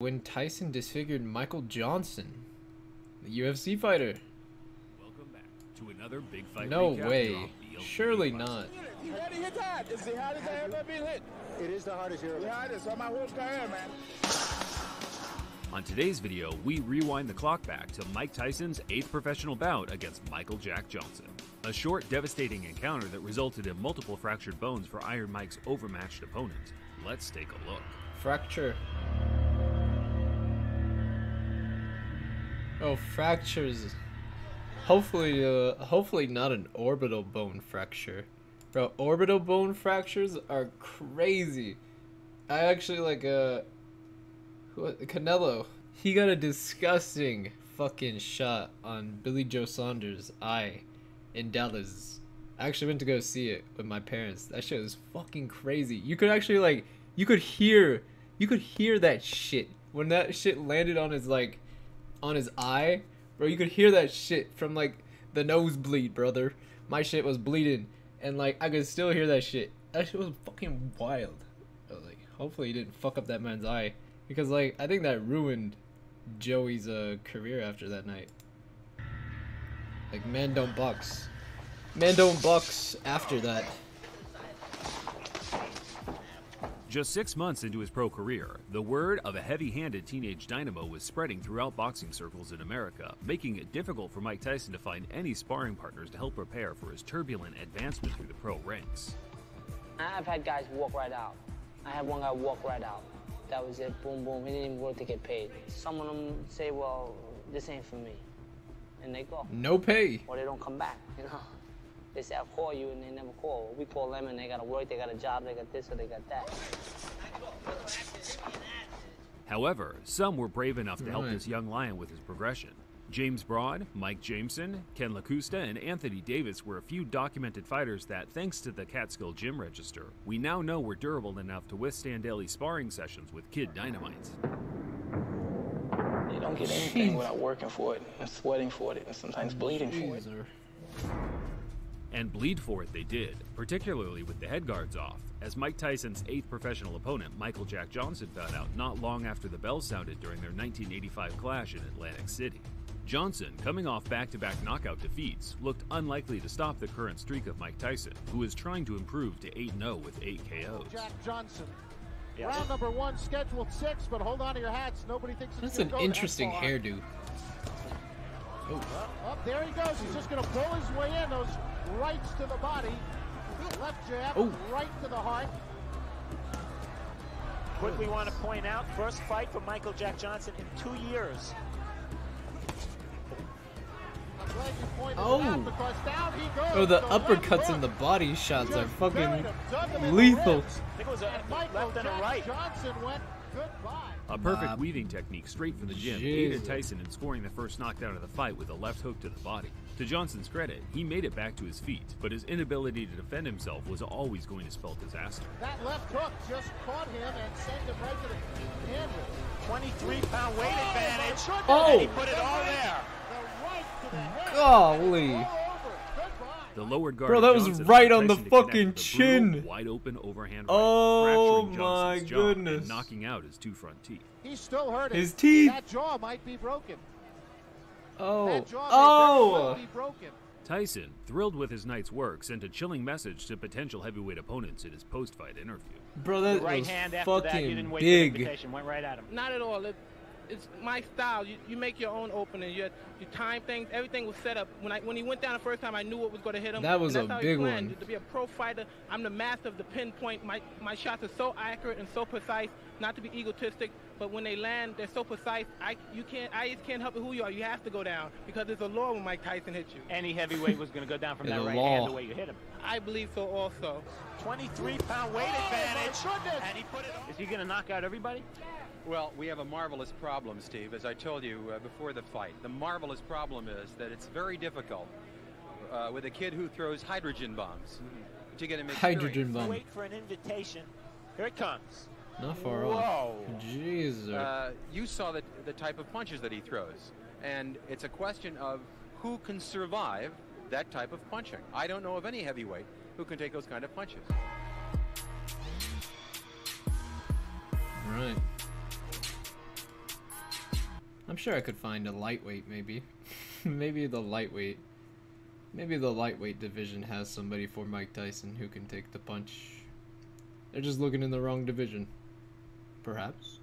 When Tyson disfigured Michael Johnson, the UFC fighter. Welcome back to another big fight. No way. Surely not. You ready to hit that? It's the hardest I ever been hit. It is the hardest you're ever. The hardest on my whole career, man. On today's video, we rewind the clock back to Mike Tyson's 8th professional bout against Michael Jack Johnson. A short, devastating encounter that resulted in multiple fractured bones for Iron Mike's overmatched opponent. Let's take a look. Fracture. Oh, fractures. Hopefully not an orbital bone fracture. Bro, orbital bone fractures are crazy. I actually Canelo. He got a disgusting fucking shot on Billy Joe Saunders' eye in Dallas. I actually went to go see it with my parents. That shit was fucking crazy. You could actually you could hear that shit when that shit landed on his on his eye, bro. You could hear that shit from the nosebleed, brother. My shit was bleeding, and I could still hear that shit. That shit was fucking wild. I was hopefully he didn't fuck up that man's eye, because I think that ruined Joey's career after that night. Man don't box. Man don't box after that. Just 6 months into his pro career, the word of a heavy-handed teenage dynamo was spreading throughout boxing circles in America, making it difficult for Mike Tyson to find any sparring partners to help prepare for his turbulent advancement through the pro ranks. I've had guys walk right out. I had one guy walk right out. That was it, boom, boom. He didn't even work to get paid. Some of them say, well, this ain't for me. And they go. No pay. Or they don't come back, you know. They say, I'll call you, and they never call. We call them, and they got to work, they got a job, they got this, or they got that. However, some were brave enough to help this young lion with his progression. James Broad, Mike Jameson, Ken LaCusta, and Anthony Davis were a few documented fighters that, thanks to the Catskill Gym Register, we now know were durable enough to withstand daily sparring sessions with Kid Dynamite. You don't get anything without working for it, and sweating for it, and sometimes bleeding for it. And bleed for it they did, particularly with the head guards off, as Mike Tyson's 8th professional opponent, Michael Jack Johnson, found out not long after the bell sounded during their 1985 clash in Atlantic City. Johnson, coming off back-to-back knockout defeats, looked unlikely to stop the current streak of Mike Tyson, who is trying to improve to 8-0 with 8 KOs. Jack Johnson. Yeah. Round number 1, scheduled 6, but hold on to your hats. Nobody thinks it's That's an interesting hairdo. Oh, there he goes. He's just going to pull his way in. Those rights to the body. Left jab, right to the heart. Quickly want to point out, first fight for Michael Jack Johnson in 2 years. I'm glad you pointed it out, because down he goes. Oh, the uppercuts and the body shots are fucking lethal. I think it was a left and a right. Johnson went goodbye. A perfect weaving technique straight from the gym aided Tyson in scoring the first knockdown of the fight with a left hook to the body. To Johnson's credit, he made it back to his feet, but his inability to defend himself was always going to spell disaster. That left hook just caught him and sent him right to the canvas. 23-pound weight advantage. Oh! And he put it all there. The right to the head. Golly. The lowered guard. Bro, that was Johnson right on the Tyson to connect fucking with a chin. brutal, wide open overhand right, Oh fracturing my Johnson's jaw goodness. and knocking out his 2 front teeth. He's still hurting. His teeth. That jaw might be broken. Oh. That jaw may very well be broken. Tyson, thrilled with his night's work, sent a chilling message to potential heavyweight opponents in his post-fight interview. Bro, that Right was hand after that, you didn't fucking wait for the big. invitation, went right at him. Not at all. It's my style. You make your own opening. You time things. Everything was set up. When he went down the first time, I knew what was going to hit him. That was and that's a how he big planned. one. To be a pro fighter, I'm the master of the pinpoint. My shots are so accurate and so precise. Not to be egotistic, but when they land, they're so precise. I just can't help it who you are. You have to go down because there's a law when Mike Tyson hits you. Any heavyweight was going to go down from There's that a right law. hand the way you hit him. I believe so also. 23-pound weight advantage. And he put it on. Is he going to knock out everybody? Well, we have a marvelous problem, Steve, as I told you before the fight. The marvelous problem is that it's very difficult with a kid who throws hydrogen bombs to get him experience. Hydrogen bomb. Wait for an invitation. Here it comes. Not far Whoa. off. Jesus. You saw the type of punches that he throws, and it's a question of who can survive that type of punching. I don't know of any heavyweight who can take those kind of punches. Right. I'm sure I could find a lightweight, maybe. Maybe the lightweight division has somebody for Mike Tyson who can take the punch. They're just looking in the wrong division. Perhaps.